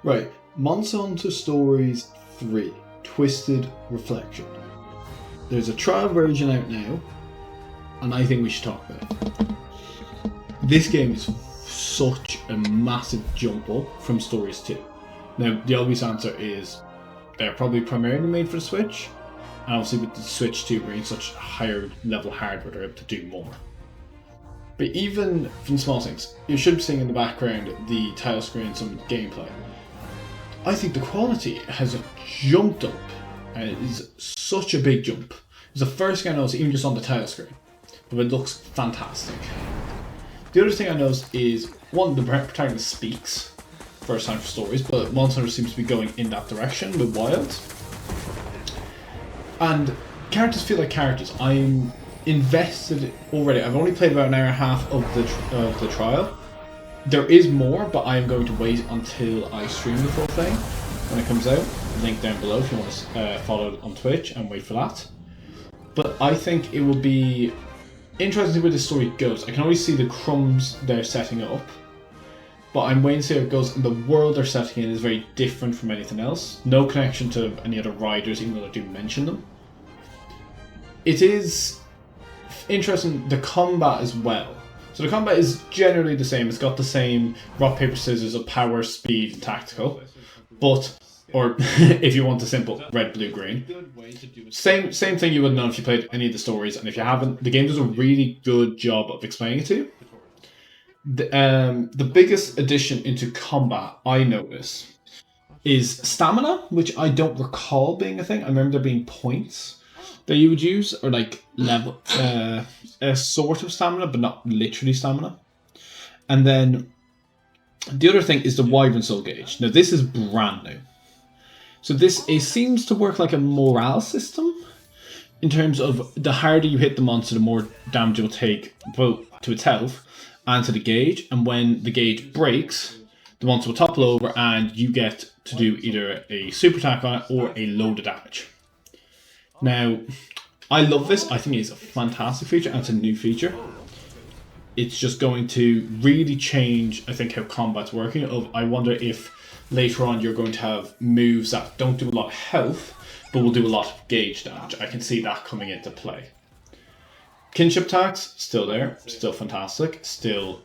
Right, Monster Hunter Stories 3 Twisted Reflection. There's a trial version out now, and I think we should talk about it. This game is such a massive jump up from Stories 2. Now, the obvious answer is they're probably primarily made for the Switch, and obviously with the Switch 2 being such higher level hardware, they're able to do more. But even from small things, you should be seeing in the background the title screen and some gameplay. I think the quality has jumped up, and it is such a big jump. It's the first thing I noticed, even just on the title screen, but it looks fantastic. The other thing I noticed is, one, the protagonist speaks, first time for Stories, but Monster Hunter seems to be going in that direction with Wild. And characters feel like characters. I'm invested already. I've only played about an hour and a half of the trial. There is more, but I am going to wait until I stream the full thing when it comes out. Link down below if you want to follow on Twitch and wait for that. But I think it will be interesting to see where the story goes. I can always see the crumbs they're setting up, but I'm waiting to see how it goes. And the world they're setting in is very different from anything else. No connection to any other riders, even though I do mention them. It is interesting, the combat as well. So the combat is generally the same. It's got the same rock, paper, scissors of power, speed, and tactical. But, or if you want the simple, red, blue, green. Same thing you would know if you played any of the stories. And if you haven't, the game does a really good job of explaining it to you. The biggest addition into combat I notice is stamina, which I don't recall being a thing. I remember there being points that you would use, or like level, a sort of stamina, but not literally stamina. And then the other thing is the Wyvern Soul gauge. Now this is brand new, so it seems to work like a morale system in terms of the harder you hit the monster, the more damage it will take both to its health and to the gauge. And when the gauge breaks, the monster will topple over, and you get to do either a super attack on it or a load of damage. Now, I love this. I think it's a fantastic feature, and it's a new feature. It's just going to really change, I think, how combat's working. I wonder if later on you're going to have moves that don't do a lot of health, but will do a lot of gauge damage. I can see that coming into play. Kinship attacks, still there, still fantastic, still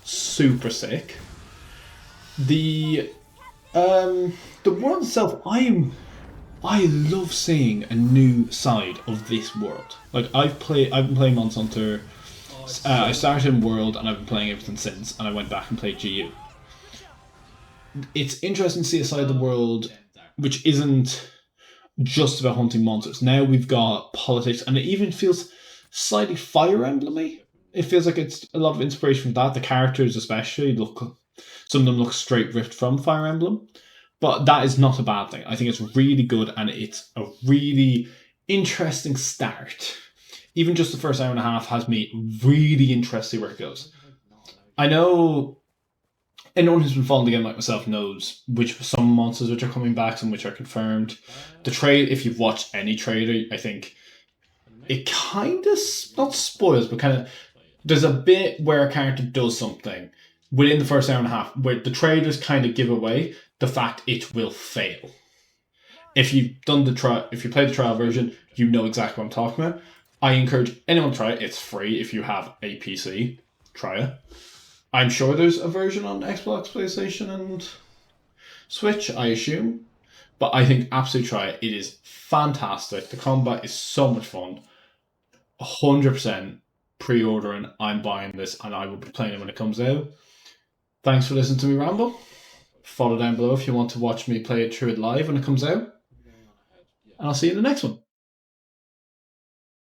super sick. The world itself, I love seeing a new side of this world. Like I've been playing Monster Hunter. I started in World and I've been playing everything since, and I went back and played GU. It's interesting to see a side of the world which isn't just about hunting monsters. Now we've got politics, and it even feels slightly Fire Emblem-y. It feels like it's a lot of inspiration from that. The characters especially some of them look straight ripped from Fire Emblem. But that is not a bad thing. I think it's really good, and it's a really interesting start. Even just the first hour and a half has me really interested where it goes. I know anyone who's been following the game like myself knows some monsters which are coming back, some which are confirmed. The trailer, if you've watched any trailer, I think it kind of, not spoils, but kind of, there's a bit where a character does something within the first hour and a half where the trailers kind of give away the fact it will fail. If you've done if you played the trial version, you know exactly what I'm talking about. I encourage anyone to try it. It's free if you have a PC. Try it. I'm sure there's a version on Xbox, PlayStation, and Switch, I assume. But I think absolutely try it. It is fantastic. The combat is so much fun. 100% pre-ordering. I'm buying this, and I will be playing it when it comes out. Thanks for listening to me ramble. Follow down below if you want to watch me play it through it live when it comes out. And I'll see you in the next one.